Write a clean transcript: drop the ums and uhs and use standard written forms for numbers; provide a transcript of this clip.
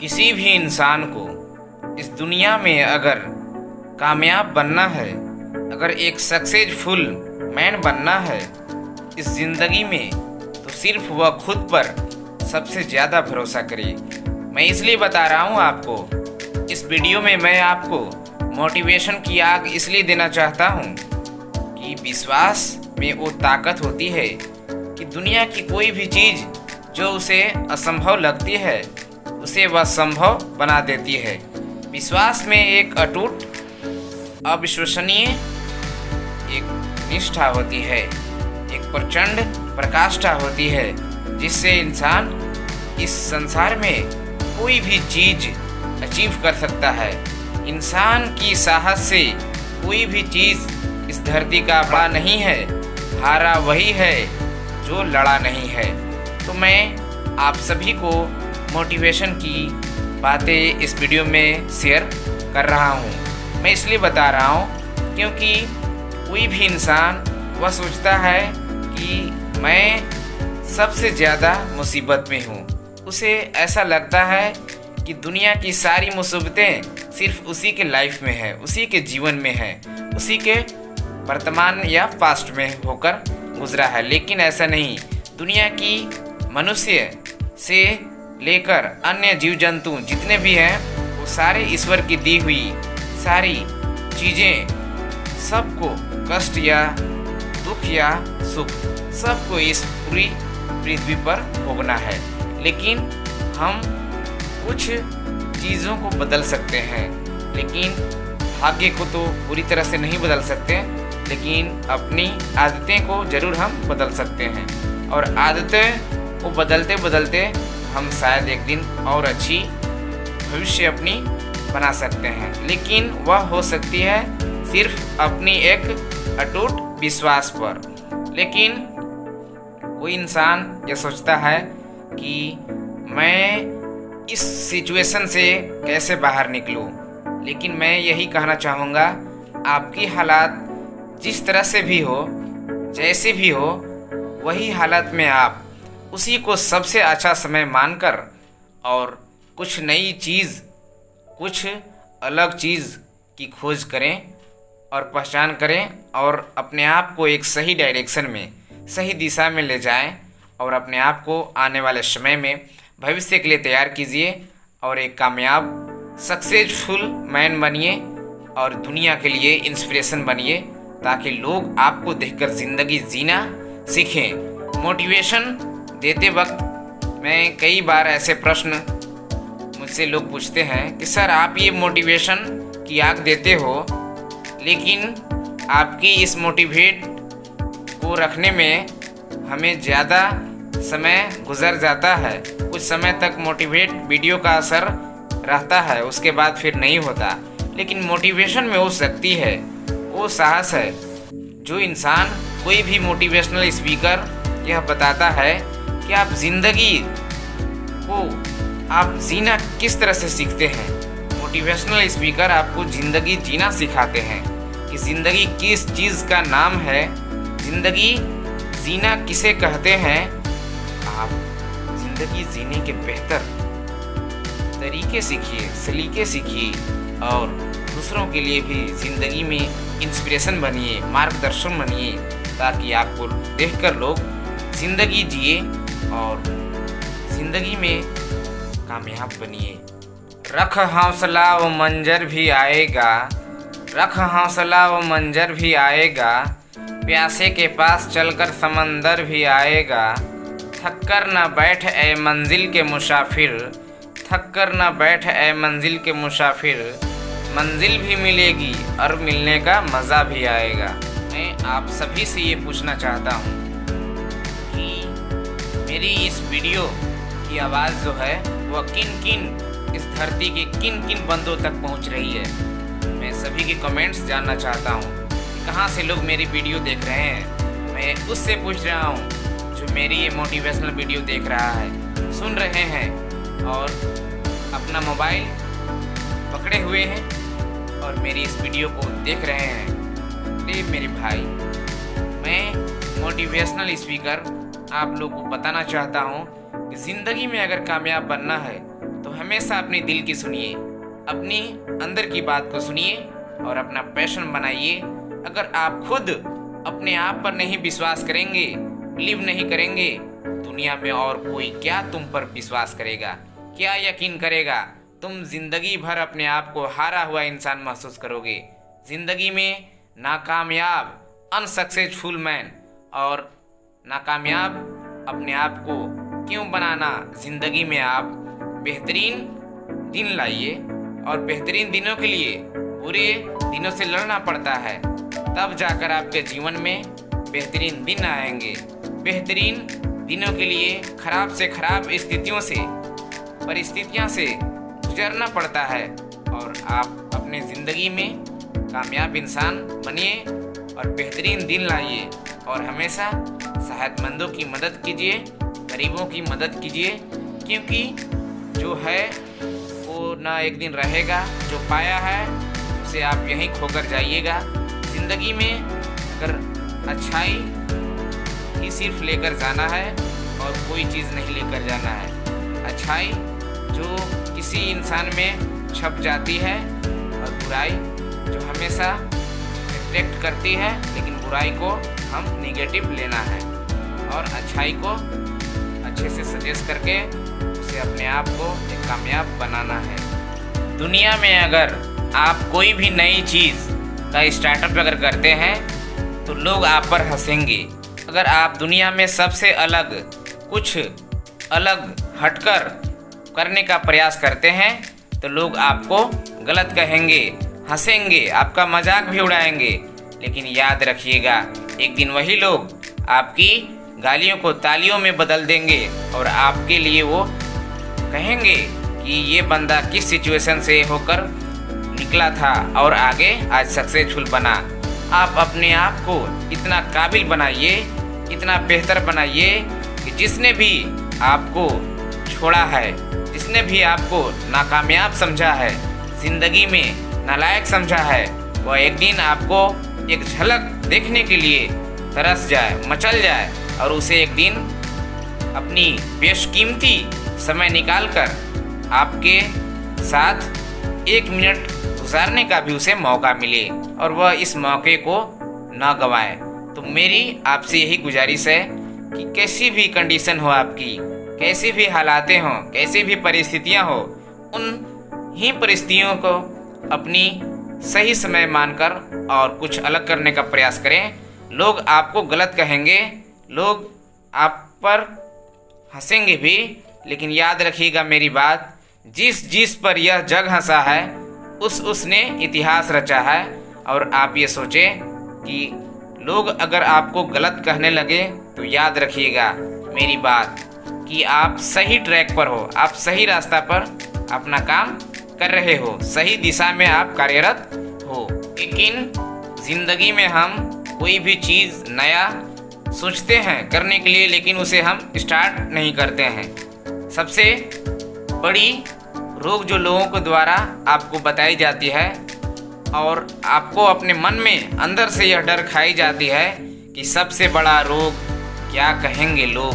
किसी भी इंसान को इस दुनिया में अगर कामयाब बनना है, अगर एक सक्सेसफुल मैन बनना है इस ज़िंदगी में, तो सिर्फ वह खुद पर सबसे ज़्यादा भरोसा करे। मैं इसलिए बता रहा हूँ आपको, इस वीडियो में मैं आपको मोटिवेशन की आग इसलिए देना चाहता हूँ कि विश्वास में वो ताकत होती है कि दुनिया की कोई भी चीज़ जो उसे असंभव लगती है उसे वह संभव बना देती है। विश्वास में एक अटूट, अविश्वसनीय एक निष्ठा होती है, एक प्रचंड प्रकाष्ठा होती है जिससे इंसान इस संसार में कोई भी चीज़ अचीव कर सकता है। इंसान की साहस से कोई भी चीज़ इस धरती का बड़ा नहीं है, हारा वही है जो लड़ा नहीं है। तो मैं आप सभी को मोटिवेशन की बातें इस वीडियो में शेयर कर रहा हूँ। मैं इसलिए बता रहा हूँ क्योंकि कोई भी इंसान वह सोचता है कि मैं सबसे ज़्यादा मुसीबत में हूँ। उसे ऐसा लगता है कि दुनिया की सारी मुसीबतें सिर्फ उसी के लाइफ में है, उसी के जीवन में है, उसी के वर्तमान या पास्ट में होकर गुजरा है। लेकिन ऐसा नहीं, दुनिया की मनुष्य से लेकर अन्य जीव जंतु जितने भी हैं वो सारे ईश्वर की दी हुई सारी चीज़ें, सबको कष्ट या दुख या सुख सबको इस पूरी पृथ्वी पर भोगना है। लेकिन हम कुछ चीज़ों को बदल सकते हैं, लेकिन भाग्य को तो पूरी तरह से नहीं बदल सकते, लेकिन अपनी आदतें को ज़रूर हम बदल सकते हैं। और आदतें को बदलते बदलते हम शायद एक दिन और अच्छी भविष्य अपनी बना सकते हैं। लेकिन वह हो सकती है सिर्फ अपनी एक अटूट विश्वास पर। लेकिन कोई इंसान ये सोचता है कि मैं इस सिचुएशन से कैसे बाहर निकलूं। लेकिन मैं यही कहना चाहूँगा, आपकी हालात जिस तरह से भी हो, जैसे भी हो, वही हालत में आप उसी को सबसे अच्छा समय मानकर और कुछ नई चीज़, कुछ अलग चीज़ की खोज करें और पहचान करें और अपने आप को एक सही डायरेक्शन में, सही दिशा में ले जाएं और अपने आप को आने वाले समय में भविष्य के लिए तैयार कीजिए और एक कामयाब सक्सेसफुल मैन बनिए और दुनिया के लिए इंस्पिरेशन बनिए, ताकि लोग आपको देखकर ज़िंदगी जीना सीखें। मोटिवेशन देते वक्त मैं कई बार ऐसे प्रश्न मुझसे लोग पूछते हैं कि सर आप ये मोटिवेशन की आग देते हो, लेकिन आपकी इस मोटिवेट को रखने में हमें ज़्यादा समय गुजर जाता है, कुछ समय तक मोटिवेट वीडियो का असर रहता है, उसके बाद फिर नहीं होता। लेकिन मोटिवेशन में वो शक्ति है, वो साहस है जो इंसान, कोई भी मोटिवेशनल स्पीकर यह बताता है कि आप ज़िंदगी को आप जीना किस तरह से सीखते हैं। मोटिवेशनल स्पीकर आपको ज़िंदगी जीना सिखाते हैं कि ज़िंदगी किस चीज़ का नाम है, ज़िंदगी जीना किसे कहते हैं। आप ज़िंदगी जीने के बेहतर तरीके सीखिए, सलीके सीखिए और दूसरों के लिए भी ज़िंदगी में इंस्पिरेशन बनिए, मार्गदर्शन बनिए, ताकि आपको देखकर लोग ज़िंदगी जिए और ज़िंदगी में कामयाब बनिए। रख हौसला वो मंजर भी आएगा, रख हौसला वो मंजर भी आएगा, प्यासे के पास चलकर समंदर भी आएगा। थक कर न बैठ ए मंजिल के मुसाफिर, थक कर न बैठ ए मंजिल के मुसाफिर, मंजिल भी मिलेगी और मिलने का मज़ा भी आएगा। मैं आप सभी से ये पूछना चाहता हूँ कि मेरी इस वीडियो की आवाज़ जो है वह किन किन, इस धरती के किन किन बंदों तक पहुंच रही है। मैं सभी के कमेंट्स जानना चाहता हूं कि कहां से लोग मेरी वीडियो देख रहे हैं। मैं उससे पूछ रहा हूं जो मेरी ये मोटिवेशनल वीडियो देख रहा है, सुन रहे हैं और अपना मोबाइल पकड़े हुए हैं और मेरी इस वीडियो को देख रहे हैं। अरे मेरे भाई, मैं मोटिवेशनल स्पीकर आप लोग को बताना चाहता हूँ कि ज़िंदगी में अगर कामयाब बनना है तो हमेशा अपने दिल की सुनिए, अपनी अंदर की बात को सुनिए और अपना पैशन बनाइए। अगर आप खुद अपने आप पर नहीं विश्वास करेंगे, बिलीव नहीं करेंगे, दुनिया में और कोई क्या तुम पर विश्वास करेगा, क्या यकीन करेगा। तुम जिंदगी भर अपने आप को हारा हुआ इंसान महसूस करोगे। जिंदगी में नाकामयाब अनसक्सेसफुल मैन और नाकामयाब अपने आप को क्यों बनाना। जिंदगी में आप बेहतरीन दिन लाइए और बेहतरीन दिनों के लिए बुरे दिनों से लड़ना पड़ता है, तब जाकर आपके जीवन में बेहतरीन दिन आएंगे। बेहतरीन दिनों के लिए खराब से खराब स्थितियों से, परिस्थितियों से गुजरना पड़ता है और आप अपने ज़िंदगी में कामयाब इंसान बनिए और बेहतरीन दिन लाइए और हमेशा सेहतमंदों की मदद कीजिए, गरीबों की मदद कीजिए, क्योंकि जो है वो ना एक दिन रहेगा। जो पाया है उसे आप यहीं खोकर जाइएगा। ज़िंदगी में अगर अच्छाई ही सिर्फ लेकर जाना है और कोई चीज़ नहीं लेकर जाना है। अच्छाई जो किसी इंसान में छप जाती है और बुराई जो हमेशा अट्रैक्ट करती है, लेकिन बुराई को हम नेगेटिव लेना है और अच्छाई को अच्छे से सजेस्ट करके उसे अपने आप को एक कामयाब बनाना है। दुनिया में अगर आप कोई भी नई चीज़ का स्टार्टअप अगर करते हैं तो लोग आप पर हंसेंगे। अगर आप दुनिया में सबसे अलग कुछ अलग हटकर करने का प्रयास करते हैं तो लोग आपको गलत कहेंगे, हंसेंगे, आपका मजाक भी उड़ाएंगे। लेकिन याद रखिएगा, एक दिन वही लोग आपकी गालियों को तालियों में बदल देंगे और आपके लिए वो कहेंगे कि ये बंदा किस सिचुएशन से होकर निकला था और आगे आज सक्सेसफुल बना। आप अपने आप को इतना काबिल बनाइए, इतना बेहतर बनाइए कि जिसने भी आपको छोड़ा है, जिसने भी आपको नाकामयाब समझा है, ज़िंदगी में नालायक समझा है, वह एक दिन आपको एक झलक देखने के लिए तरस जाए, मचल जाए और उसे एक दिन अपनी बेशकीमती समय निकालकर आपके साथ 1 मिनट गुजारने का भी उसे मौका मिले और वह इस मौके को न गंवाए। तो मेरी आपसे यही गुजारिश है कि कैसी भी कंडीशन हो आपकी, कैसी भी हालातें हों, कैसी भी परिस्थितियां हो, उन ही परिस्थितियों को अपनी सही समय मानकर और कुछ अलग करने का प्रयास करें। लोग आपको गलत कहेंगे, लोग आप पर हंसेंगे भी, लेकिन याद रखिएगा मेरी बात, जिस पर यह जग हंसा है उसने इतिहास रचा है। और आप ये सोचें कि लोग अगर आपको गलत कहने लगे तो याद रखिएगा मेरी बात कि आप सही ट्रैक पर हो, आप सही रास्ता पर अपना काम कर रहे हो, सही दिशा में आप कार्यरत हो। लेकिन ज़िंदगी में हम कोई भी चीज़ नया सोचते हैं करने के लिए, लेकिन उसे हम स्टार्ट नहीं करते हैं। सबसे बड़ी रोग जो लोगों के द्वारा आपको बताई जाती है और आपको अपने मन में अंदर से यह डर खाई जाती है कि सबसे बड़ा रोग क्या कहेंगे लोग,